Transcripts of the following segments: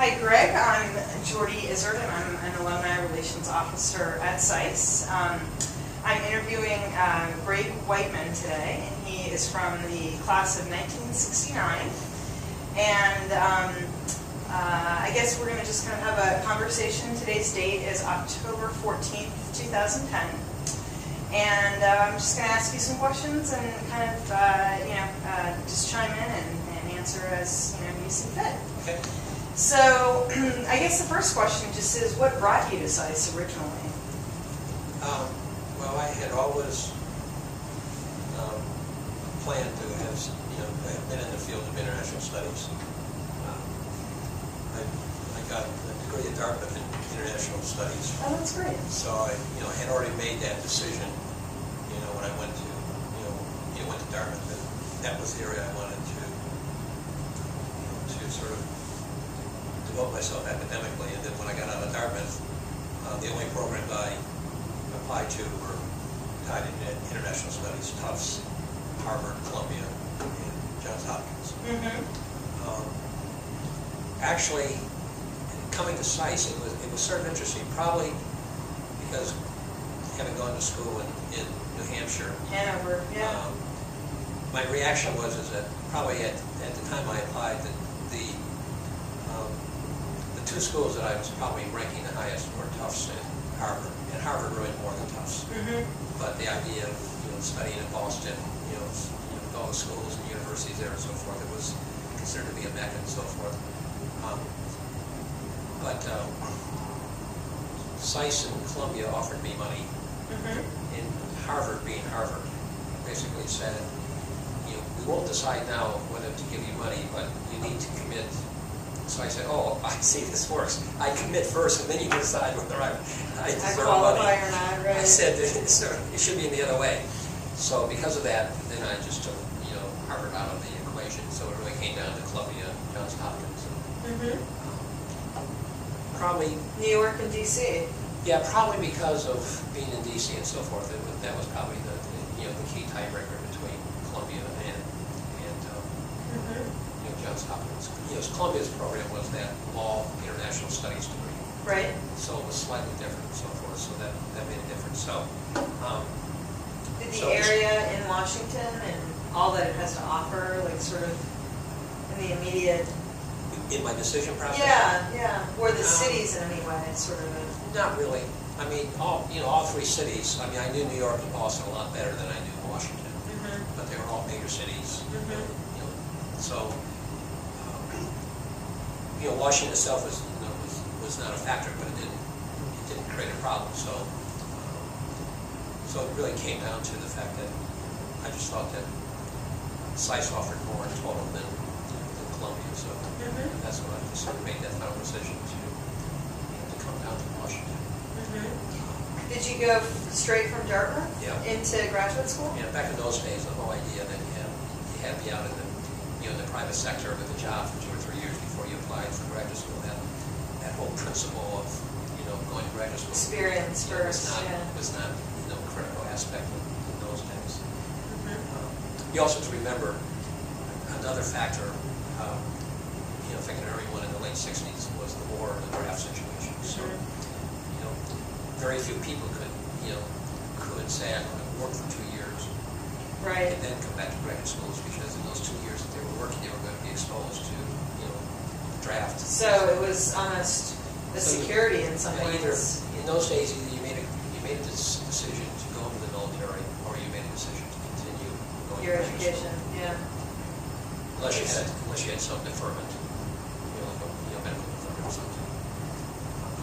Hi Greg, I'm Jordy Izzard and I'm an Alumni Relations Officer at SAIS. I'm interviewing Greg Whiteman today, and he is from the class of 1969. And I guess we're going to just kind of have a conversation. Today's date is October 14th, 2010. And I'm just going to ask you some questions and kind of, just chime in and answer as you see fit. Okay. So, I guess the first question just is, what brought you to SAIS originally? Well, I had always planned to have, have been in the field of international studies. I got a degree at Dartmouth in international studies. Oh, that's great. So I, had already made that decision, when I went to, went to Dartmouth, that was the area I wanted to sort of devote myself academically. And then when I got out of Dartmouth, the only programs I applied to were tied into international studies: Tufts, Harvard, Columbia, and Johns Hopkins. Mm-hmm. Actually, coming to SAIS, it was sort of interesting, probably because having gone to school in New Hampshire, Hanover, yeah. My reaction was that probably at the time I applied, the two schools that I was probably ranking the highest were Tufts and Harvard. And Harvard really more than Tufts. Mm-hmm. But the idea of studying in Boston, with all the schools and universities there and so forth, it was considered to be a mecca and so forth. But SAIS and Columbia offered me money. Mm-hmm. And Harvard, being Harvard, basically said, we won't decide now whether to give you money, but you need to commit. So I said, oh, I see this works. I commit first, and then you decide whether I deserve qualify money. or not, right? I said it should be in the other way. So because of that, then I just took Harvard out of the equation. So it really came down to Columbia, Johns Hopkins. Mm-hmm. Probably New York and D.C. Yeah, probably because of being in D.C. and so forth. That was probably the key tiebreaker between Columbia and Johns Hopkins. Columbia's program was that law international studies degree. Right. So it was slightly different and so forth. So that made a difference. So did the area in Washington and all that it has to offer, like sort of in the immediate in my decision process? Yeah. Or the cities in any way, sort of not really. I mean, all three cities. I mean, I knew New York and Boston a lot better than I knew Washington, but they were all major cities. So, Washington itself was not a factor, but it didn't create a problem. So it really came down to the fact that I just thought that SAIS offered more in total than Columbia. So that's when I just sort of made that final decision to come down to Washington. Did you go straight from Dartmouth into graduate school? Yeah, back in those days, the whole idea that you had to be out in the the private sector with a job for 2 or 3 years before you applied for graduate school, that whole principle of going to graduate school experience first was not a critical aspect in those days. You also have to remember another factor. Affecting everyone in the late '60s was the war and the draft situation. So very few people could say I'm going to work for 2 years, right, and then come back to graduate schools, because in those 2 years that they were working, they were going to be exposed to draft. So it was almost a security in some ways. Either in those days, either you made a decision to go into the military, or you made a decision to continue going your to education. School. Yeah. Unless you had some deferment, like a medical deferment or something.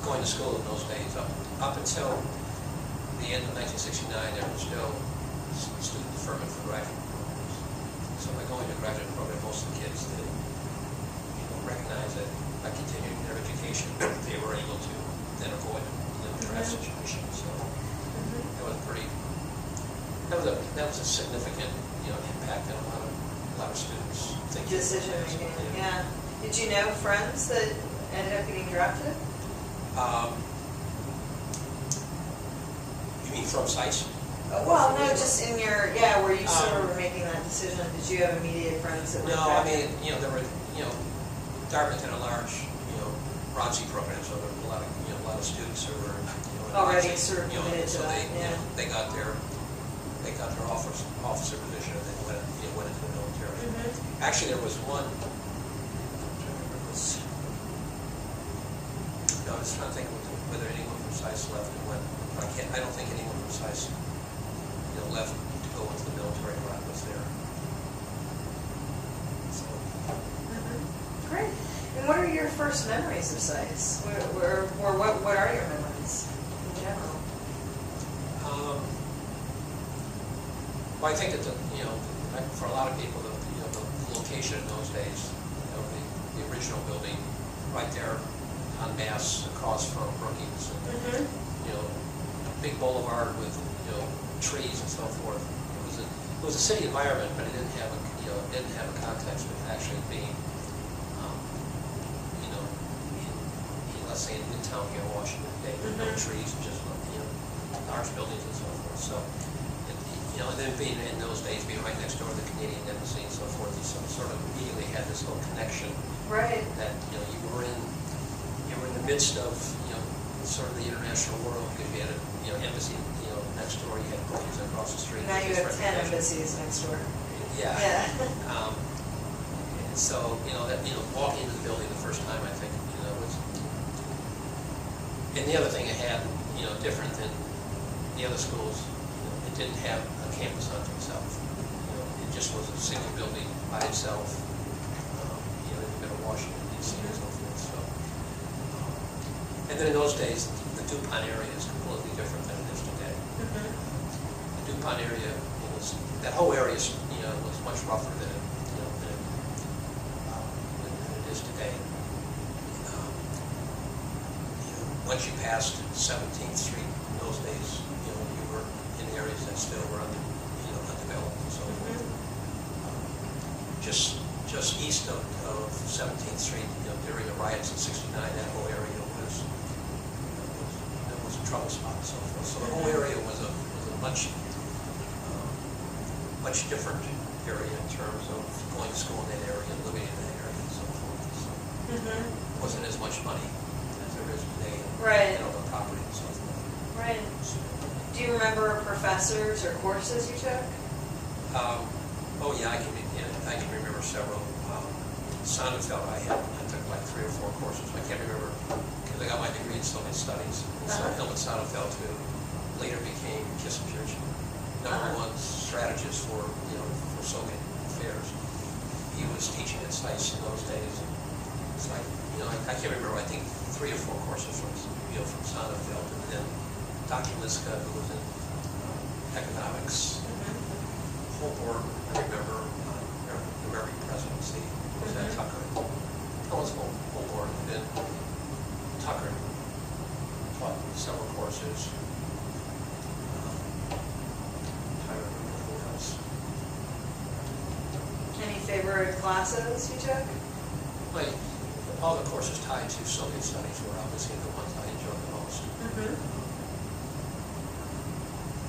Going to school in those days, up until the end of 1969, there was still student deferment for graduate programs. So by going to graduate program, most of the kids did recognize that by continuing their education, they were able to then avoid the draft situation. So that was that was a significant impact on a lot of students. Decision making. Yeah. Did you know friends that ended up getting drafted? You mean from SAIS? Well, no, just in your, where you sort of were making that decision. Did you have immediate friends that were No, I mean, there were, Dartmouth had a large, ROTC program, so there were a lot of students who were, already sort of committed to so that, yeah. they got their officer position and then went into the military. Mm-hmm. Actually, there was one. I was trying to think whether anyone from SAIS left and went. I don't think anyone from SAIS left to go into the military while I was there. So. Mm-hmm. Great. And what are your first memories of SAIS? Or what are your memories in general? Well, I think that for a lot of people, the location in those days, the original building, right there on Mass, across from Brookings, and Mm-hmm. big boulevard with trees and so forth. It was a city environment, but it didn't have a context of actually being in, let's say, in Midtown here, Washington State, no trees, just large buildings and so forth. So, and then being in those days, being right next door to the Canadian Embassy and so forth, you sort of immediately had this whole connection. Right. That you were in the midst of sort of the international world, because you had a embassy next door, you had Brookings across the street. Now you have 10 embassies next door. Yeah. Yeah. And so walking into the building the first time, I think was. And the other thing it had different than the other schools, it didn't have a campus unto itself. It just was a single building by itself. In the middle of Washington D.C. and so forth. So. And then in those days, the DuPont area is completely different than it is today. Mm-hmm. The DuPont area, that whole area, was much rougher than it is today. Once you passed 17th Street in those days, you were in areas that still were undeveloped and so forth. Just east of 17th Street, during the riots in '69, that whole area was a trouble spot and so forth. So the whole area was a much different area in terms of going to school in that area and living in that area and so forth. So it wasn't as much money as there is today. Right. The property and so forth. Right. Do you remember professors or courses you took? Oh yeah, I can remember several. Sonnenfeld, I took like 3 or 4 courses. I can't remember because I got my degree in Soviet Studies. And so Helmut Sonnenfeld, who later became Kissinger's #1 strategist for Soviet affairs, he was teaching at SAIS in those days. And it's like I can't remember. I think 3 or 4 courses from Sonnenfeld, and then Dr. Liska, who was in economics. Holborn, I remember, the American presidency was at Tucker. That was Holborn, and then Tucker taught several courses. I don't remember who else. Any favorite classes you took? All the courses tied to Soviet studies were obviously the ones I enjoyed the most.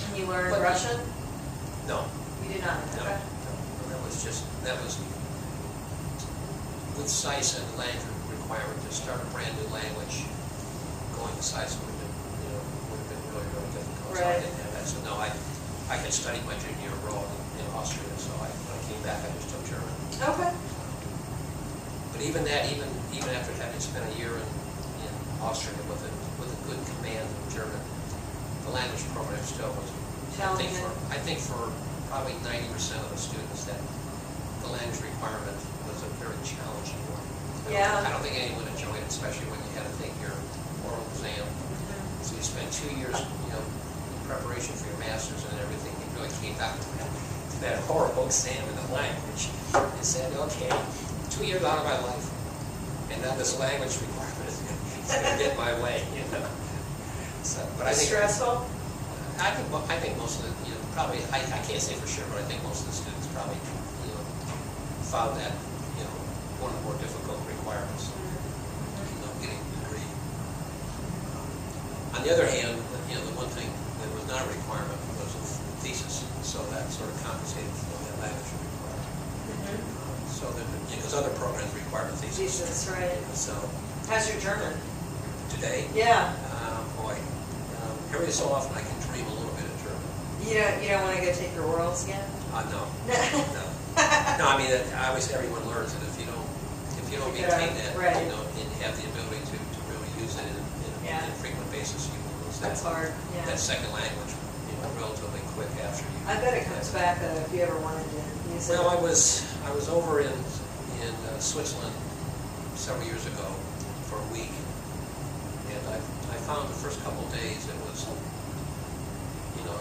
And you learned Russian? No. You did not? No. Okay. That was with SAIS and the language requirement to start a brand new language. Going to SAIS would have been really, really difficult. Right. So I didn't have that. So no, I had studied my junior year abroad in Austria, so when I came back, I just took German. Okay. But even after having spent a year in Austria with a good command of German, the language program still was. I think for probably 90% of the students, that the language requirement was a very challenging one. Yeah. I don't think anyone enjoyed it, especially when you had to take your oral exam. So you spent 2 years, in preparation for your master's and everything. You really came back to that horrible exam in the language and said, okay, 2 years out of my life, and now this language requirement is going to get my way. So, but I think stressful. I think most of the, probably, I can't say for sure, but I think most of the students probably, found that, one of the more difficult requirements, getting a degree. On the other hand, the one thing that was not a requirement was a thesis, so that sort of compensated for that language requirement. So that, because other programs require a thesis. Right. So How's your German? Today, Yeah. boy, every so often I can dream a little bit of German. You don't want to go take your orals again? No, no. No, I mean, obviously everyone learns it. If you don't maintain that, right. and have the ability to really use it in a frequent basis, you will lose that. That's hard, yeah. That second language, relatively quick after you. I bet it comes back though if you ever wanted to use it. Well, I was over in Switzerland several years ago for a week, and I found the first couple of days it was,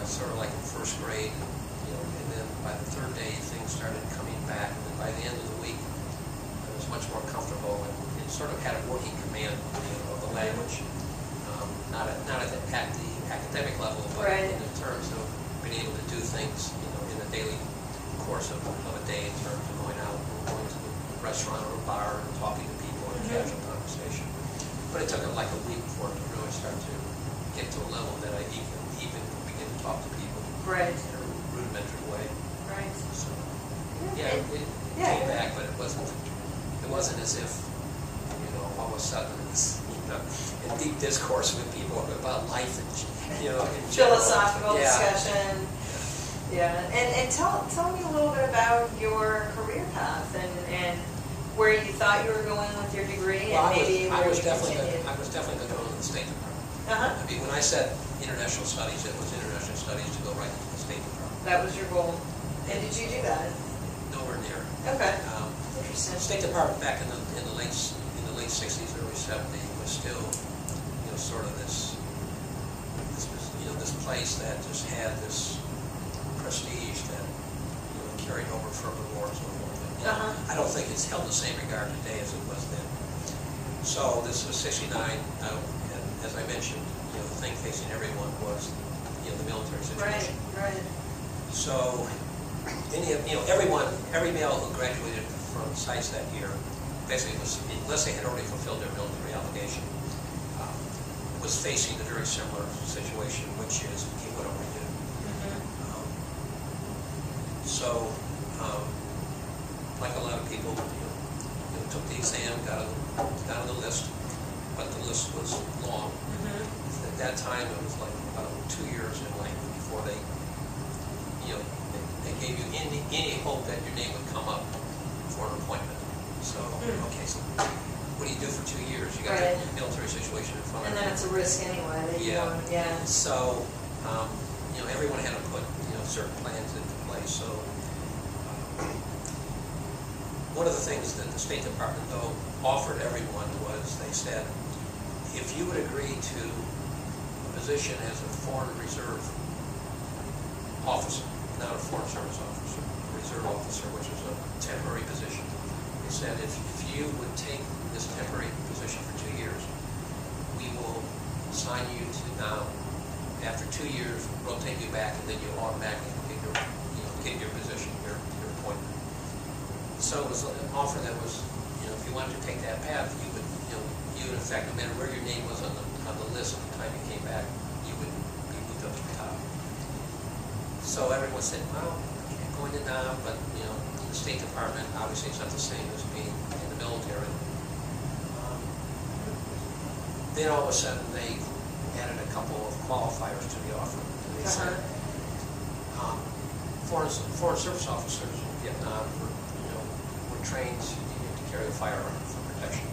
it's sort of like in first grade, and then by the third day things started coming back, and then by the end of the week I was much more comfortable and sort of had a working command of the language, not at the academic level, but right. in terms of being able to do things in the daily course of a day, in terms of going out and going to a restaurant or a bar and talking to people in a casual conversation. But it took like a week for it to really start to get to a level that I even begin to talk to people right. in a rudimentary way. Right. So it came back, but it wasn't as if all of a sudden it's in deep discourse with people about life and in philosophical yeah. discussion. Yeah, and tell me a little bit about your career path and where you thought you were going with your degree, well, and maybe I was definitely continued. going to go to the State Department. Uh-huh. I mean, when I said international studies, it was international studies to go right to the State Department. That was your goal. And did you do that? Nowhere near. Okay. Interesting. The State Department back in the late 60s, early 70s was still sort of this place that just had this prestige that carried over from the war and so forth. I don't think it's held the same regard today as it was then. So this was 69, and as I mentioned, the thing facing everyone was the military situation. Right. So every male who graduated from SAIS that year, basically unless they had already fulfilled their military obligation, was facing a very similar situation, which is, okay, what do we do? So, like a lot of people, took the exam, got on the list, but the list was long. At that time, it was like about 2 years in length before they gave you any hope that your name would come up for an appointment. So, okay, so what do you do for 2 years? You got the military situation in front of you. And then it's a risk anyway. That So, everyone had to put certain plans into place. So, one of the things that the State Department though offered everyone was they said, if you would agree to a position as a Foreign Reserve officer, not a Foreign Service officer, a reserve officer, which is a temporary position. They said if you would take this temporary position for 2 years, we will assign you to now. After 2 years, rotate you back, and then you automatically get your position, your appointment. So it was an offer that was, if you wanted to take that path, you would in fact, no matter where your name was on the list at the time you came back, you would be moved up to the top. So everyone said, well, I can't go into now, but the State Department, obviously it's not the same as being in the military. Then all of a sudden they added a couple of qualifiers to the offer. They said, foreign service officers in Vietnam were trained to carry a firearm for protection.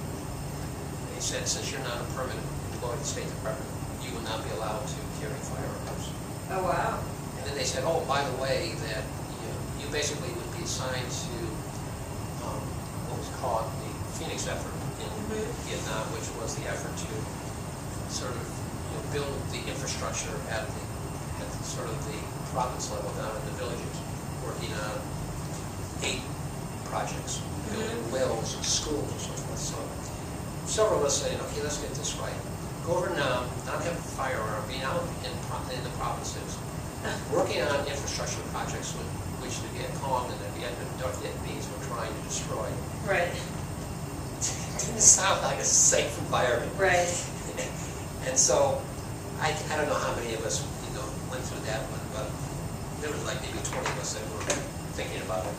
They said, since you're not a permanent employee of the State Department, you will not be allowed to carry firearms. Oh, wow. And then they said, oh, by the way, that you basically would be assigned to what was called the Phoenix effort in Vietnam, which was the effort to sort of build the infrastructure at sort of the province level down in the villages, working on 8 projects, building wells and schools and so forth. So several of us saying, okay, let's get this right. Go over now, not have a firearm, being out in the provinces, working on infrastructure projects which the Viet Cong and the Vietnamese were trying to destroy. Right. Didn't sound like a safe environment. Right. And so, I don't know how many of us went through that one, but there was like maybe 20 of us that were thinking about it.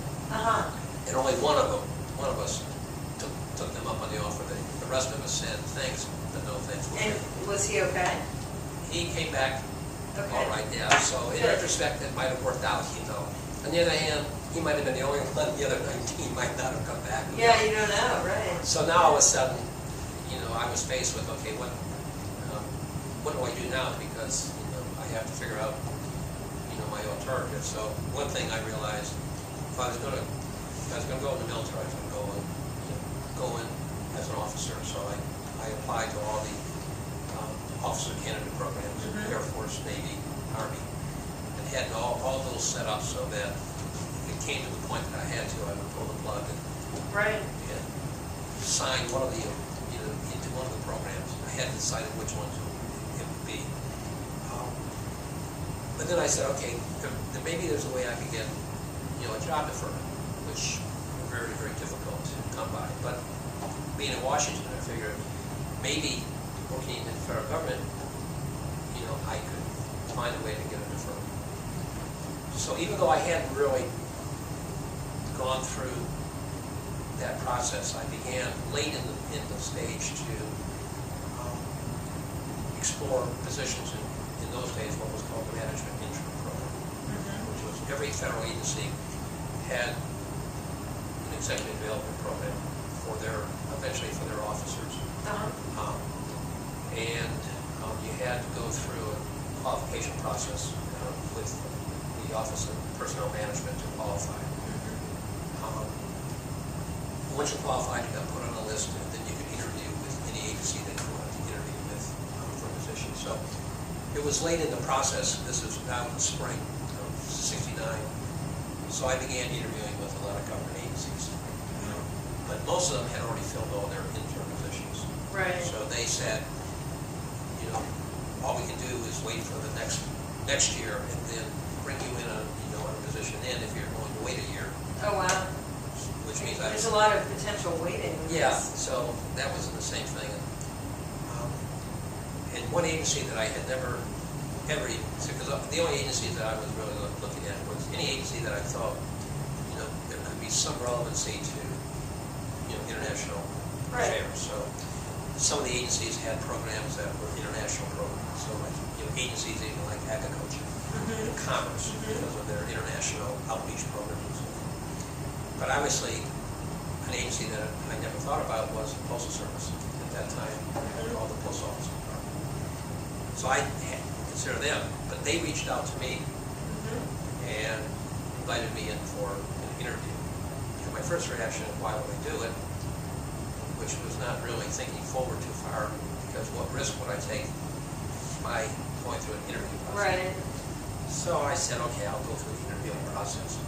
And only one of us took took them up on the offer. The rest of us said thanks, but no thanks. And was he okay? He came back Okay. all right, yeah. So in Good. retrospect, it might have worked out, you know. On the other hand, he might have been the only one. The other 19 might not have come back. Yeah, you don't know, right? So now all of a sudden, you know, I was faced with, okay, what do I do now? Because, you know, I have to figure out, you know, my alternative. So one thing I realized, if I was going to go in the military, I was going to go in as an officer. So I applied to all the officer candidate programs, Air Force, Navy, Army, and had all those set up so that if it came to the point that I had to, I would pull the plug and sign one of the, you know, into one of the programs. I hadn't decided which one it would be. But then I said, okay, then maybe there's a way I could get, you know, a job deferment, which are very, very difficult to come by. But being in Washington, I figured maybe working in the federal government, you know, I could find a way to get a deferment. So even though I hadn't really gone through that process, I began late in the stage to explore positions in those days, what was called the Management Intern Program, which was every federal agency had an executive development program for eventually for their officers. And you had to go through a qualification process with the Office of Personnel Management to qualify. Once you're qualified, you got put on a list, and then you could interview with any agency that you wanted to interview with for a position. So it was late in the process. This was about in the spring of '69. So I began interviewing with a lot of government agencies. But most of them had already filled all their intern positions. Right. So they said, you know, all we can do is wait for the next year and then bring you in a position then if you're going to wait a year. Oh, wow. Which means there's a lot of potential waiting. Yeah, so that was the same thing. And one agency that I had never because the only agency that I was really looking at was any agency that I thought, you know, there could be some relevancy to, you know, international affairs. So some of the agencies had programs that were international programs. So like, you know, agencies even like agriculture and commerce because of their international outreach programs and so forth. But obviously, an agency that I never thought about was the Postal Service at that time, all the post office department. So I consider them, but they reached out to me and invited me in for an interview. And my first reaction, why would I do it? Which was not really thinking forward too far, because what risk would I take by going through an interview process? Right. So I said, okay, I'll go through the interviewing process.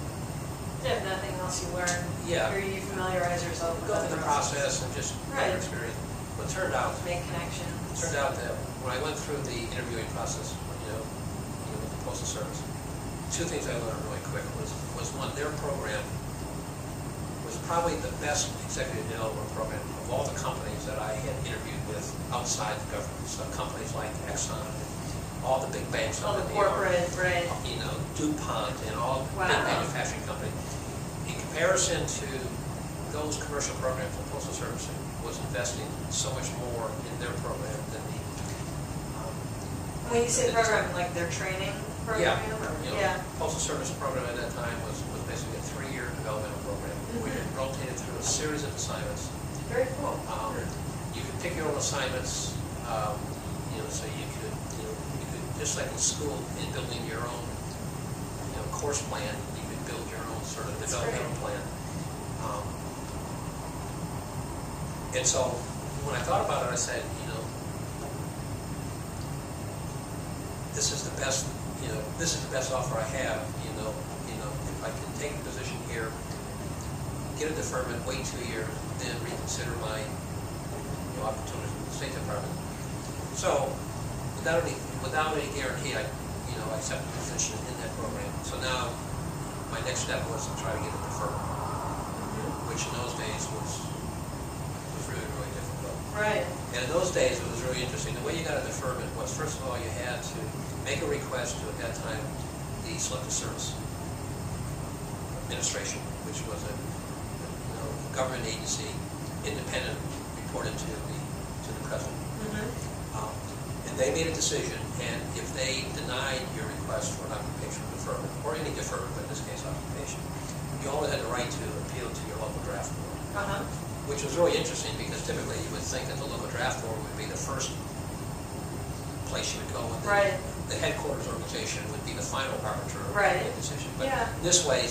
If nothing else you learn, or you familiarize yourself with go through the process and just get experience. But it turned out, make connections. It turned out that when I went through the interviewing process, with the Postal Service, two things I learned really quick was one, their program was probably the best executive development program of all the companies that I had interviewed with outside the government. So companies like Exxon, all the big banks, all the corporate, right? You know, DuPont, and all big manufacturing companies. In comparison to those commercial programs, the Postal Service was investing so much more in their program than the. When you say program, like their training program? Postal Service program at that time was basically a 3-year developmental program. We rotated through a series of assignments. Very cool. You could pick your own assignments. So you could just like in school, in building your own, course plan, you could build your own sort of developmental plan. And so when I thought about it, I said, this is the best, this is the best offer I have. If I can take a position here, get a deferment, wait 2 years, then reconsider my opportunities with the State Department. So without any guarantee, I accepted a position in that program. So now my next step was to try to get a deferment, which in those days was really, really difficult. Right. And in those days, it was really interesting. The way you got a deferment was, first of all, you had to make a request to, at that time, the Selective Service Administration, which was a government agency independent, reported to the president. And they made a decision, and if they denied your request for an occupational deferment, or any deferment, but in this case occupation, you always had the right to appeal to your local draft board. Which was really interesting, because typically you would think that the local draft board would be the first place you would go, and the headquarters organization would be the final arbiter of the decision. But in this way,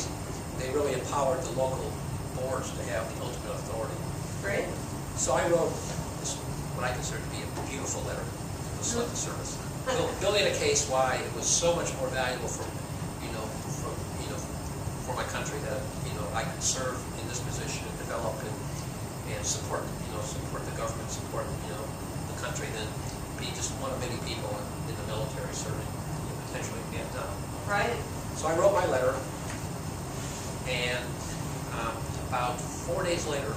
they really empowered the local boards to have the ultimate authority. Right. So I wrote this, what I consider to be a beautiful letter to the Selective Service, building a case why it was so much more valuable for my country that I could serve in this position and develop and support the government, support the country, than be just one of many people in the military serving potentially in Vietnam. Right. So I wrote my letter, and about 4 days later,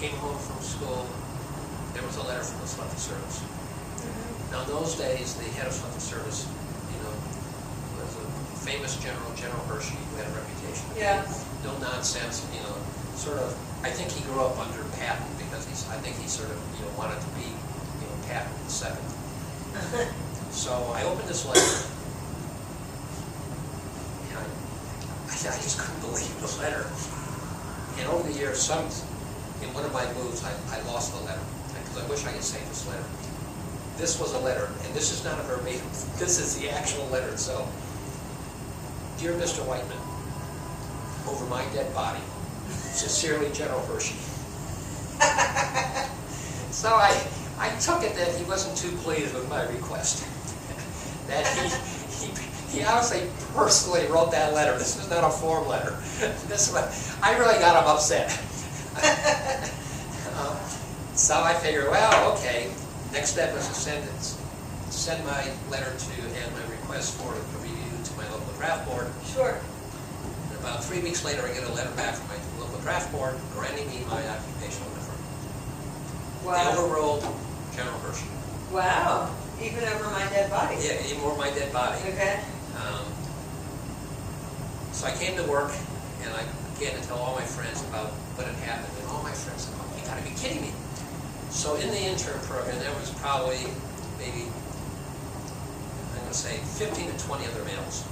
came home from school. There was a letter from the Selective Service. Now in those days, the head of Selective Service, was a famous general, General Hershey, who had a reputation. No nonsense, sort of. I think he grew up under Patton, because I think he sort of wanted to be Patton II. So I opened this letter, and I just couldn't believe the letter. And over the years, in one of my moves, I lost the letter, because I wish I could save this letter. This was a letter, and this is not a verbatim. This is the actual letter itself. Dear Mr. Whiteman, over my dead body, sincerely, General Hershey. So I took it that he wasn't too pleased with my request. That he obviously personally wrote that letter. This was not a form letter. I really got him upset. So I figured, well, okay. Next step is to send my letter and my request for a review to my local draft board. Sure. And about 3 weeks later, I get a letter back from my local draft board granting me my occupational deferment. Wow. They overruled General Hershey. Wow. Even over my dead body. Yeah, even over my dead body. Okay. So I came to work, and I began to tell all my friends about what had happened, and all my friends said, "Oh, you gotta be kidding me." So in the intern program, there was probably maybe, I'm going to say, 15 to 20 other males.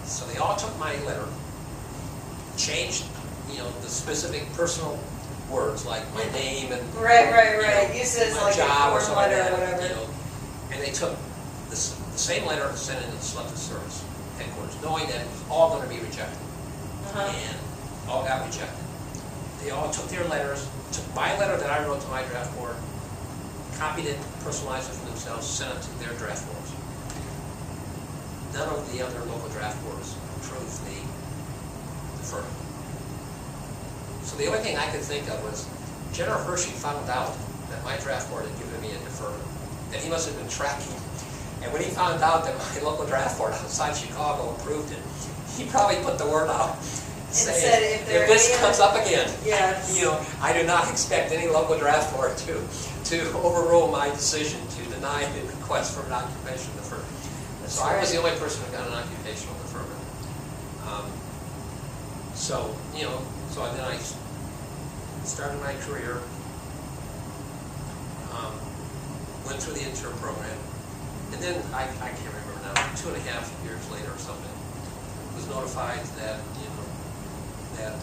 So they all took my letter, changed, the specific personal words like my name and right. Uses my like job a or form something like letter that. or whatever. And they took the same letter and sent it to the Selective Service headquarters, knowing that it was all going to be rejected, and all got rejected. They all took their letters, took my letter that I wrote to my draft board, copied it, personalized it for themselves, sent it to their draft boards. None of the other local draft boards approved the deferment. So the only thing I could think of was General Hershey found out that my draft board had given me a deferment, that he must have been tracking. And when he found out that my local draft board outside Chicago approved it, he probably put the word out. Saying, if this comes up again, I do not expect any local draft board to overrule my decision to deny the request for an occupational deferment. So I was the only person who got an occupational deferment. So then I started my career, went through the intern program, and then I can't remember now, 2.5 years later or something, was notified that that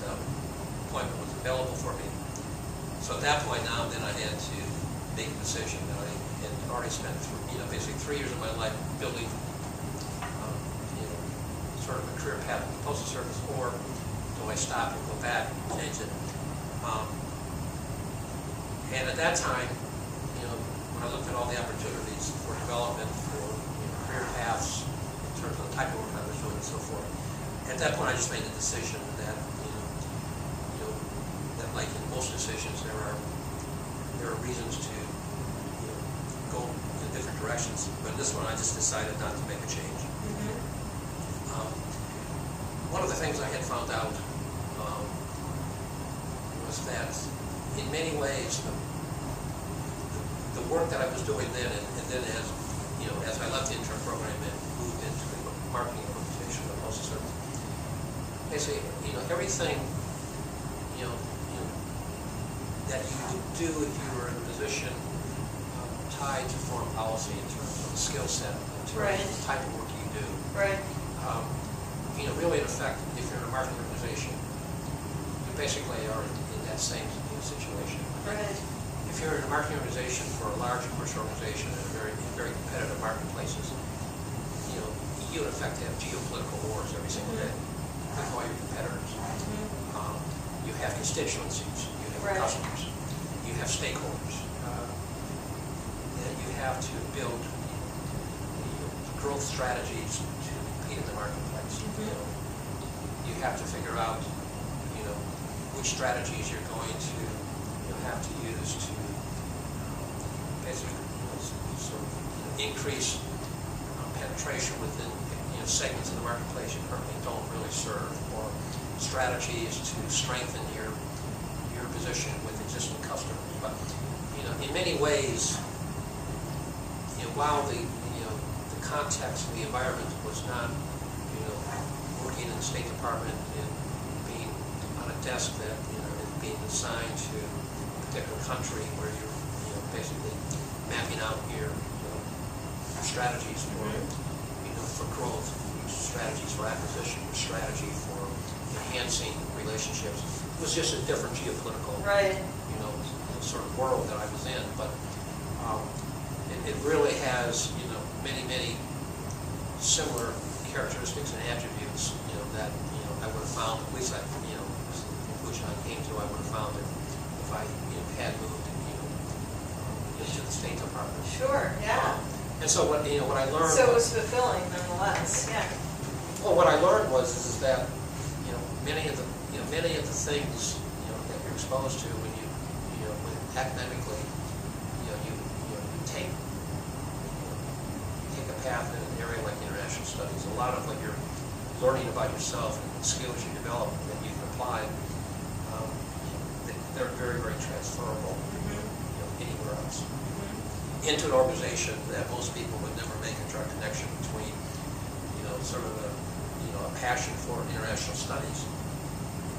appointment was available for me. So at that point now, then I had to make a decision that I had already spent basically 3 years of my life building sort of a career path in the Postal Service, or do I stop and go back and change it? And at that time, when I looked at all the opportunities for development, for career paths, in terms of the type of work I was doing and so forth, at that point I just made the decision that like in most decisions, there are reasons to go in different directions. But this one, I just decided not to make a change. One of the things I had found out was that in many ways the work that I was doing then, and then as I left the intern program and moved into the marketing organization of the Postal Service, basically everything that you would do if you were in a position tied to foreign policy in terms of the skill set, in terms of the type of work you do. Right. Really, in effect, if you're in a marketing organization, you basically are in that same situation. Right. If you're in a marketing organization for a large commercial organization in very competitive marketplaces, you in effect have geopolitical wars every single day with all your competitors. You have constituencies, you have customers, you have stakeholders. And you have to build growth strategies to compete in the marketplace. You have to figure out, which strategies you're going to have to use to basically sort of increase penetration within segments of the marketplace you currently don't really serve, or strategies to strengthen your position with existing customers. But in many ways, while the context, the environment was not working in the State Department and being on a desk that being assigned to a particular country where you're basically mapping out your strategies for for growth, strategies for acquisition, strategy for enhancing relationships. It was just a different geopolitical sort of world that I was in, but it really has many similar characteristics and attributes that I would have found, at least which I came to, I would have found it if I had moved to the State Department. Sure, yeah. And so what I learned. So it was fulfilling, nonetheless. Yeah. Well, what I learned was that many of the things that you're exposed to when when academically you take a path in an area like international studies. A lot of what you're learning about yourself and the skills you develop that you can apply, they're very transferable anywhere else. Into an organization that most people would never make a direct connection between, sort of a passion for international studies,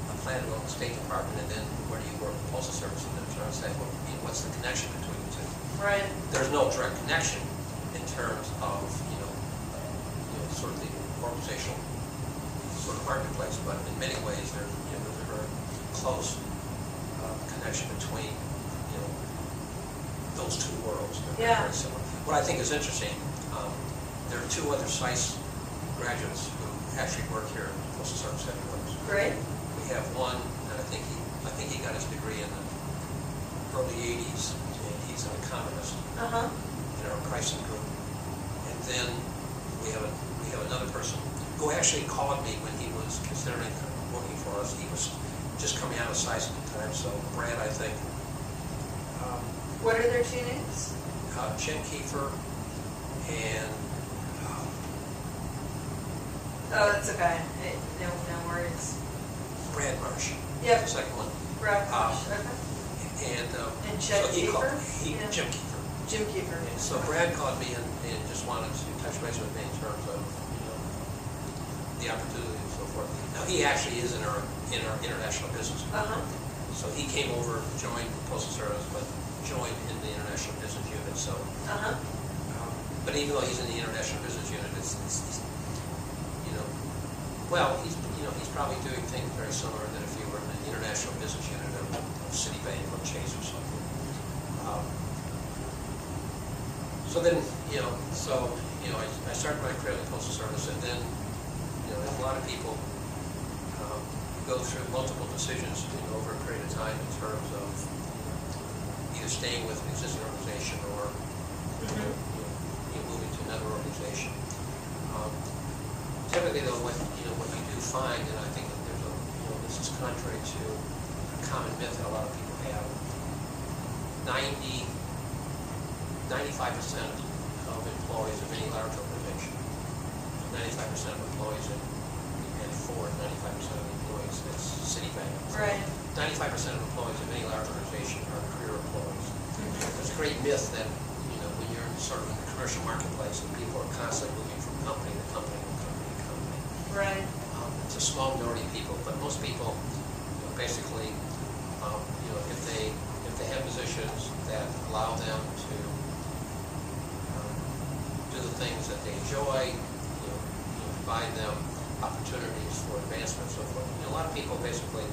a plan to go to the State Department, and then where do you work with the Postal Service, and then trying to say, well, what's the connection between the two? Right. There's no direct connection in terms of, sort of the organizational sort of marketplace, but in many ways there's a very close connection between, those two worlds. They're very similar. What I think is interesting, there are two other SAIS graduates who actually work here at the Postal Service headquarters. Great. We have one, and I think he got his degree in the early '80s, and he's an economist in our pricing group. And then we have another person who actually called me when he was considering working for us. He was just coming out of SAIS at the time, so Brad, I think. What are their two names? Jim Kiefer and... oh, that's okay. No worries. Brad Marsh. Yep. The second one. Brad Marsh, okay. And Jim Kiefer? Jim Kiefer. Jim Kiefer. And so Brad called me and just wanted to touch base with me in terms of the opportunity and so forth. Now he actually is in our international business. So he came over, joined the Postal Service, but joined in the international business unit. So, but even though he's in the international business unit, it's he's probably doing things very similar than if you were in the international business unit of Citibank or Chase or something. So then, I started my career in the Postal Service, and then, a lot of people go through multiple decisions over a period of time in terms of either staying with an existing organization or moving to another organization. Typically, though, what you do find, and I think that this is contrary to a common myth that a lot of people have, 95% of employees of any large organization, 95% of employees at Ford, 95% of employees at Citibank. Right. 95% of employees of any large organization are career employees. There's a great myth that when you're sort of in the commercial marketplace and people are constantly moving from company to company to company to company. Right. It's a small minority of people, but most people basically, if they if they have positions that allow them to do the things that they enjoy, provide them opportunities for advancement and so forth. A lot of people basically,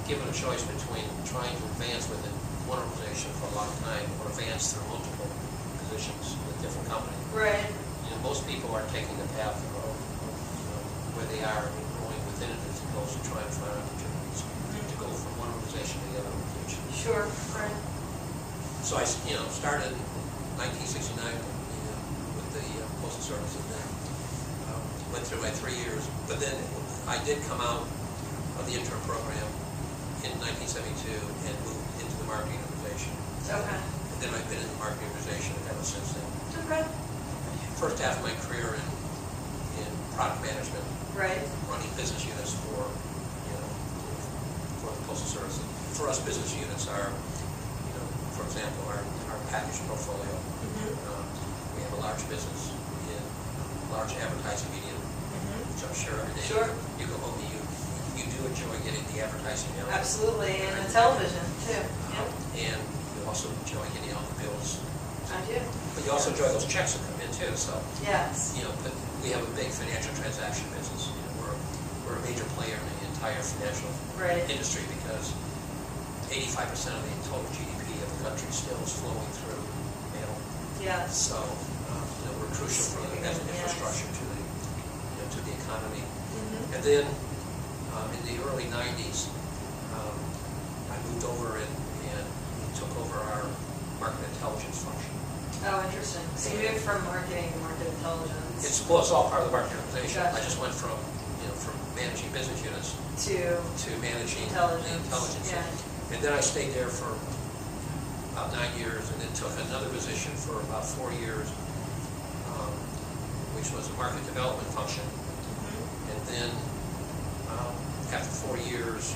given a choice between trying to advance within one organization for a long time or advance through multiple positions with different companies. Right. Most people are taking the path of where they are and growing within it as opposed to trying to find opportunities to go from one organization to the other organization. Sure, right. So I, started in 1969 with the Postal Service, and then went through my 3 years. But then I did come out of the intern program in 1972 and moved into the marketing organization. Okay. And then I've been in the marketing organization ever since then. Okay. First half of my career in product management, right, running business units for the Postal Service. For us, business units are, for example, our package portfolio. We have a large business in large advertising medium, which I'm sure every day you go home, you do enjoy getting the advertising out. Absolutely, and the television too. And you also enjoy getting out the bills. I do. But you also enjoy those checks that come in too. So yes, but we have a big financial transaction business. We're a major player in the entire financial industry because 85% of the total GDP of the country still is flowing through mail. Yes. So we're crucial for the infrastructure to the economy. And then in the early 90s, I moved over and took over our market intelligence function. Oh, interesting. So you moved from marketing to market intelligence. It's all part of the marketing organization. Gotcha. I just went from managing business units to managing intelligence. Yeah. And then I stayed there for about 9 years, and then took another position for about 4 years, which was a market development function. And then after 4 years,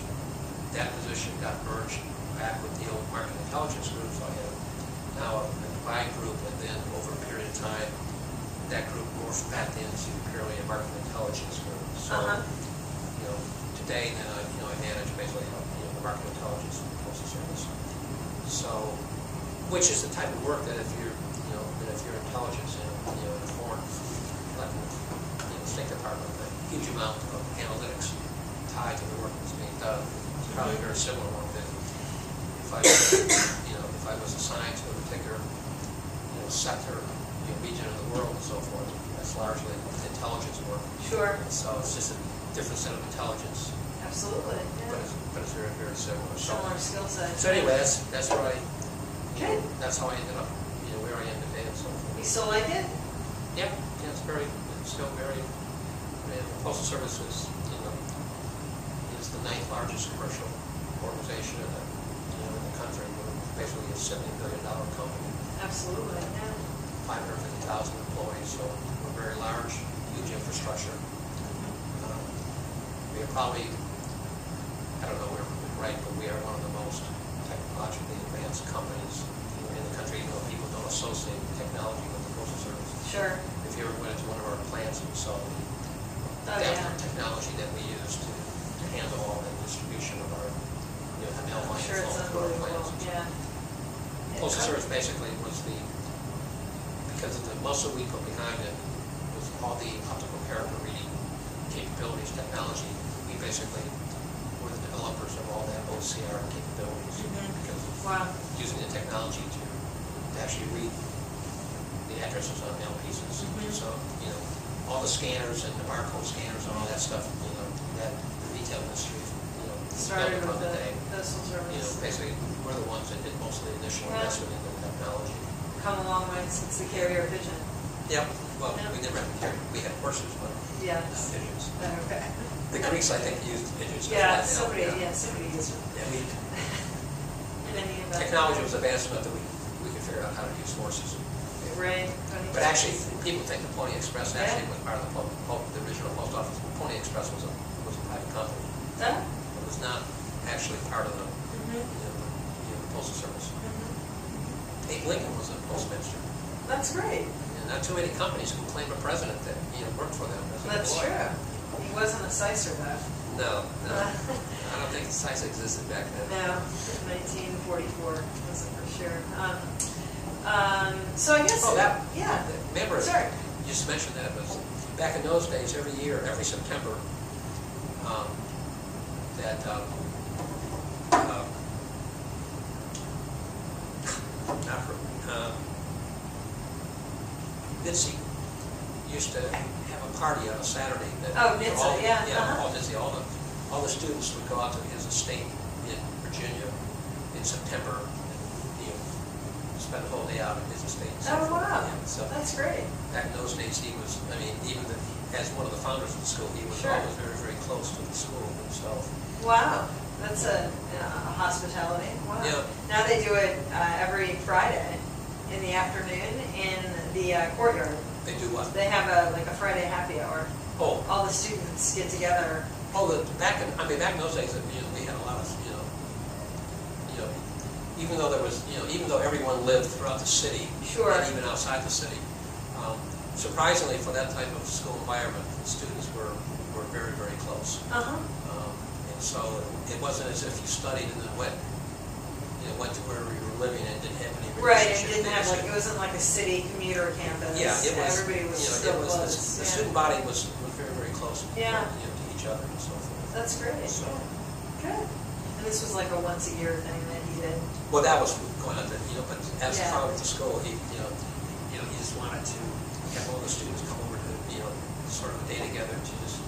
that position got merged back with the old market intelligence group. So I have now a combined group, and then over a period of time, that group morphed back into purely a market intelligence group. So, today then I manage basically the market intelligence for the Postal Service. So, which is the type of work that if you're intelligence in a foreign, like the State Department, a huge amount of analytics tied to the work that's being done. It's probably a very similar one that if I was assigned to a particular sector, region of the world and so forth, that's largely intelligence work. Sure. And so it's just a different set of intelligence. Absolutely. Yeah. But it's very, very similar. Similar skill set. So anyway, that's where Good. that's how I ended up, where I am today and so forth. You still like it? Yeah, it's still very. The Postal Service is the 9th largest commercial organization in the country. We're basically a $70 billion company. Absolutely. Yeah. 550,000 employees, so we're very large, huge infrastructure. We are probably, I don't know where we're right, but we are one of the most technologically advanced companies in the country. People don't associate technology with the Postal Service. Sure. If you ever went into one of our plants and saw the depth of technology that we use to handle all the distribution of our mail line Sure, it's flow through our unbelievable. plants. Yeah. Postal Service basically was because of the muscle we put behind it, was all the optical character reading capabilities, technology. We basically were the developers of all that OCR capabilities because of using the technology to actually read the addresses on mail pieces. So, all the scanners and the barcode scanners and all that stuff, that the retail industry, started built with upon the day. Postal Service. Basically, we're the ones that did most of the initial investment in the technology. Come a long way since the carrier pigeon. Yep. Well, we never had carrier. We had horses, but not pigeons. Okay. The Greeks, I think, used pigeons. Somebody used them. In any event. Technology was advanced enough that we could figure out how to use horses. Right. But actually, people think the Pony Express actually was part of the original post office. Pony Express was a private company. It was not actually part of the Postal Service. Abe Lincoln was a postmaster. That's great. And not too many companies can claim a president that worked for them as an That's employee. true. He wasn't a SAISer though. No. I don't think SAIS existed back then. No, 1944 was it for sure. So I guess. Oh, that. Yeah. Remember? Sorry. You just mentioned that, but back in those days, every year, every September, NITSE used to have a party on a Saturday. NITSE, yeah. All NITSE, all the students would go out to his estate in Virginia in September and spend the whole day out at his estate. Oh, wow. Yeah, so that's great. back in those days, he was, I mean, as one of the founders of the school, he was always very, very close to the school himself. Wow. That's a hospitality. Wow. Yeah. Now they do it every Friday in the afternoon in the courtyard. They do what? They have a Friday happy hour. Oh. All the students get together. Oh, back in those days, we had a lot of, even though there was, even though everyone lived throughout the city, Sure. and even outside the city, surprisingly for that type of school environment, the students were very, very close. And so it wasn't as if you studied and then went to where you were living and didn't have any Right, and relationship. didn't have it wasn't like a city commuter campus. Yeah, it was. Everybody was so close. The student body was very, very close. Yeah. To each other and so forth. That's great. So. Good. And this was like a once a year thing that he did. Well, that was going on, but as the founder of the school, he just wanted to have all the students come over to, sort of a day together to just,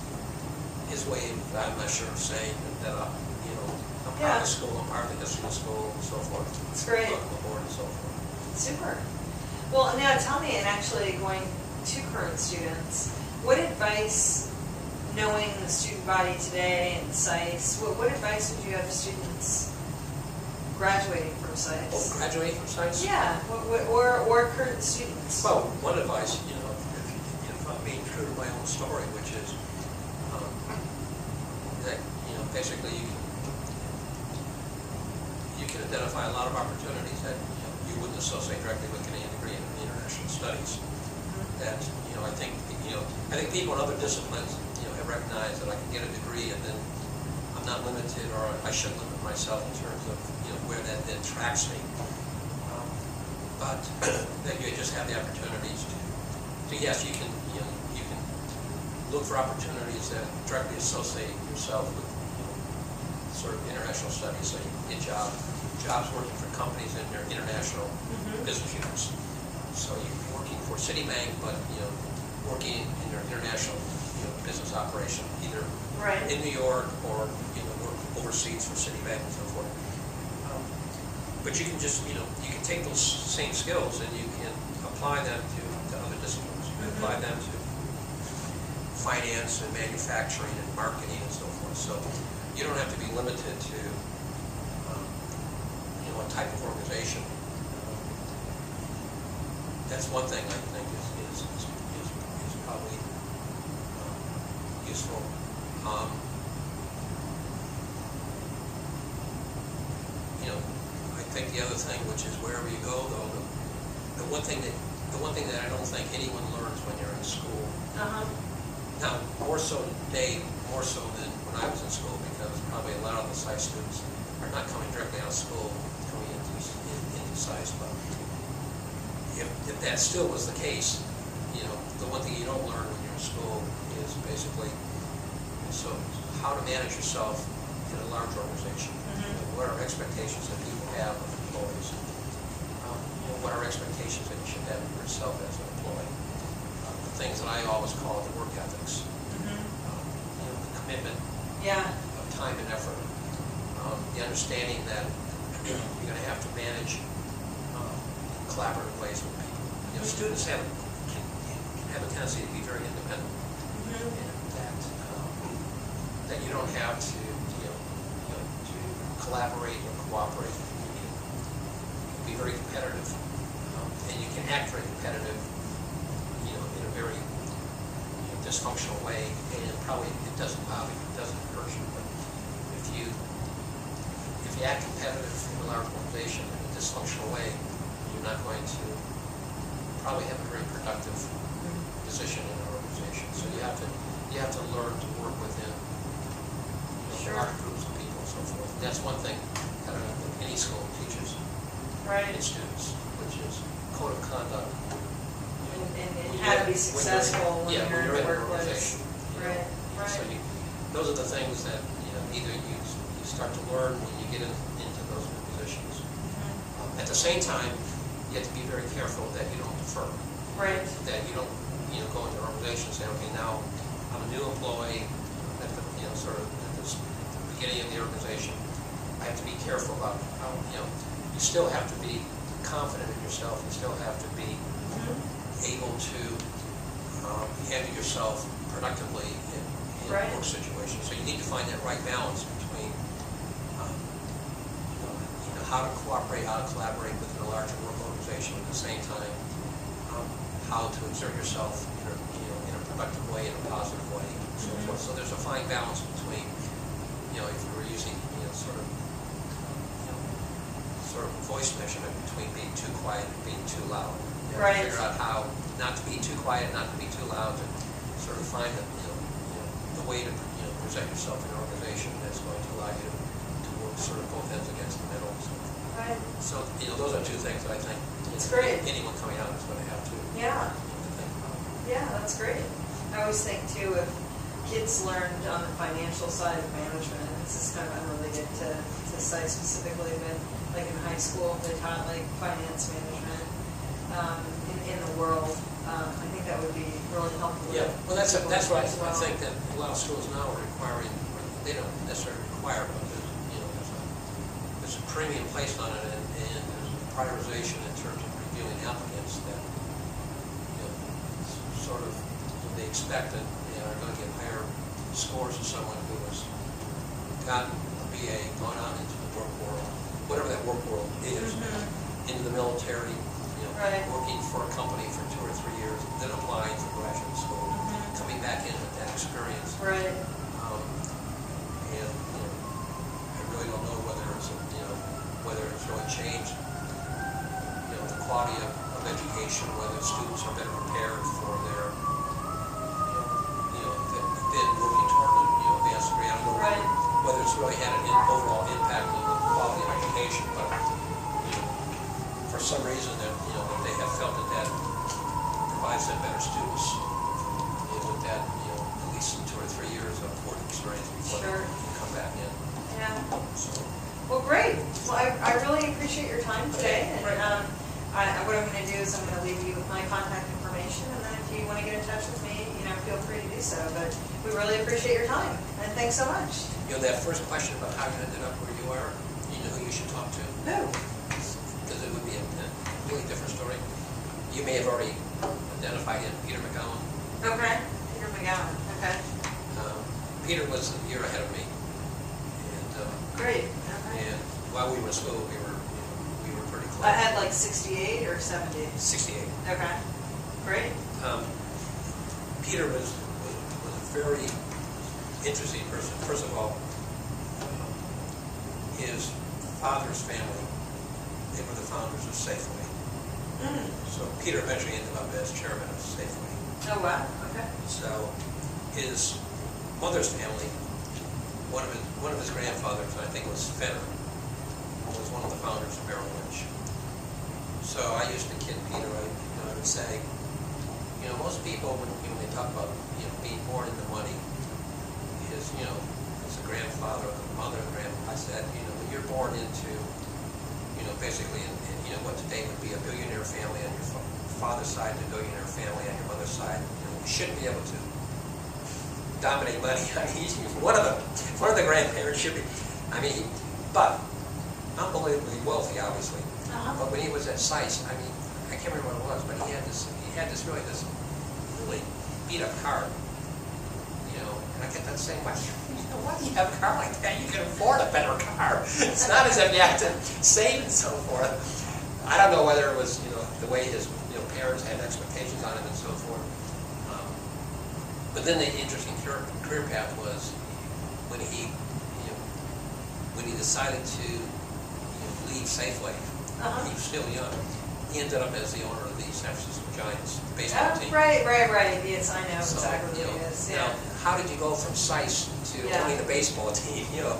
his way, I'm not sure of saying that, I'm part of the school, I'm part of the history of the school, and so forth. It's great. Welcome aboard and so forth. Super. Well, now tell me, and actually going to current students, what advice, knowing the student body today and SAIS, what advice would you have to students graduating from SAIS? Oh, graduating from SAIS? Yeah, or current students. Well, one advice, if I'm being true to my own story, which is that, basically you can identify a lot of opportunities that you wouldn't associate directly with getting a degree in international studies. That I think people in other disciplines have recognized that I can get a degree and then I'm not limited, or I shouldn't limit myself in terms of where that then tracks me. But that you just have the opportunities to yes, you can look for opportunities that directly associate yourself with sort of international studies, so you can get jobs working for companies in their international business units. So you can be working for Citibank, but working in their international business operation, either in New York or work overseas for Citibank and so forth. But you can just you can take those same skills and you can apply them to other disciplines. You can apply them to finance and manufacturing and marketing and so forth. So you don't have to be limited to a type of organization. That's one thing I think is probably useful. I think the other thing, which is wherever you go, though, the one thing that I don't think anyone learns when you're in school. Now, more so today, more so than when I was in school, because probably a lot of the SAIS students are not coming directly out of school, coming into SAIS. But if that still was the case, the one thing you don't learn when you're in school is basically how to manage yourself in a large organization. What are expectations that people have of employees? What are expectations that you should have of yourself as an employee? The things that I always call the work ethics. The commitment of time and effort. The understanding that you're going to have to manage collaborative ways with people. Students can have a tendency to be very independent, and that you don't have to to collaborate or cooperate. You can be very competitive, and you can act very competitive, in a very dysfunctional way, and probably it doesn't bother you, it doesn't hurt you. But if you act competitive in a large organization in a dysfunctional way, you're not going to probably have a very productive position in an organization. So you have to learn to work within Sure. large groups of people and so forth. And that's one thing that any school teaches its students, which is code of conduct. And how to be successful when you're in the workplace. Right. So those are the things that either you start to learn when you get into those new positions. At the same time, you have to be very careful that you don't defer. Right. That you don't go into an organization and say, okay, now I'm a new employee at the beginning of the organization. I have to be careful about how you still have to be confident in yourself. You still have to be able to handle yourself productively in work situations. So you need to find that right balance between how to cooperate, how to collaborate within a larger work organization, at the same time how to exert yourself in a productive way, in a positive way, and so forth. So there's a fine balance between, if you were using sort of voice measurement between being too quiet and being too loud. Figure out how not to be too quiet, not to be too loud, to sort of find the way to present yourself in an organization that's going to allow you to work sort of both ends against the middle. So those are two things that I think anyone coming out is going to have to think about. Yeah, that's great. I always think too, if kids learned on the financial side of management, and this is kind of unrelated to SAIS specifically, but like in high school they taught like finance management in the world. I think that would be really helpful. Yeah, well that's what I think that a lot of schools now are requiring. They don't necessarily require, but there's a premium placed on it, and there's a prioritization in terms of reviewing applicants that sort of they expect that they are going to get higher scores than someone who has gotten a BA, gone on into the work world, whatever that work world is, into the military, working for a company for 2 or 3 years, then applying for graduate school, coming back in with that experience. And I really don't know whether it's really changed, the quality of education, whether students are better prepared for their, then working toward advanced degree. I don't know whether it's really had an overall impact on the quality of education, but for some reason that that they have felt that provides them better students with that at least 2 or 3 years of work experience before they can come back in. So. Well, great. Well, I really appreciate your time today. And what I'm going to do is I'm going to leave you with my contact information, and then if you want to get in touch with me, feel free to do so. But we really appreciate your time, and thanks so much. That first question about how you ended up where you are, you know who you should talk to? Who? Because it would be a completely different story. You may have already identified him, Peter McGowan. Okay, Peter McGowan. Okay. Peter was a year ahead of me, and great. And while we were in school, we were pretty close. I had like 68 or 70. 68. Okay, great. Peter was a very interesting person. First of all, his father's family, they were the founders of Safeway. So Peter eventually ended up as chairman of Safeway. Oh wow. Okay. So his mother's family, one of his grandfathers, I think it was Fenner, was one of the founders of Merrill Lynch. So I used to kid Peter. I would say, most people when they talk about being born into money, is as a grandfather or the mother, I said, when you're born into basically in what today would be a billionaire family on your father's side and a billionaire family on your mother's side, you shouldn't be able to dominate money. I mean, one of the grandparents should be. I mean, but unbelievably wealthy, obviously. But when he was at SAIS, I mean, I can't remember what it was, but he had this really beat up car, and I kept on saying, why do you have a car like that? You can afford a better car. It's not as if you have to save and so forth. I don't know whether it was, the way his parents had expectations on him and so forth. But then the interesting career path was when he decided to leave Safeway. He was still young. He ended up as the owner of the San Francisco Giants baseball team. Right. Yes, I know exactly who he is. Now, how did you go from SAIS to Yeah. owning a baseball team? You know,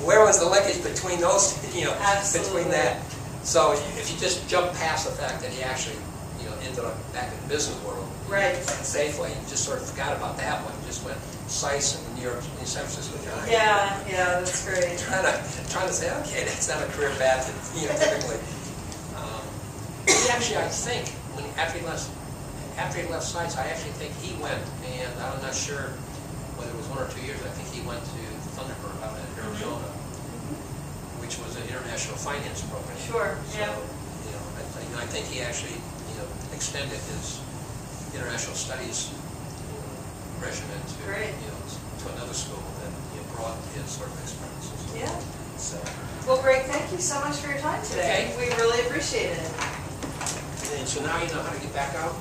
where was the linkage between those? You know, Absolutely. between that. So if you just jump past the fact that he actually, you know, ended up back in the business world, Right. Safeway, you just sort of forgot about that one. You just went SAIS in the San Francisco Giants. Yeah, that's great. Trying to say, okay, that's not a career path, you know, typically. He actually, I think, after he left SAIS, I actually think he went, and I'm not sure whether it was 1 or 2 years. I think he went to Thunderbird out in Arizona, which was an international finance program. Sure. So, Yeah. you know, I think he actually, you know, extended his international studies regimen to, Great. you know, to another school that, you know, broadened his sort of experiences. Yeah. So, Well, Greg, thank you so much for your time today. Okay. We really appreciate it. and so now you know how to get back out.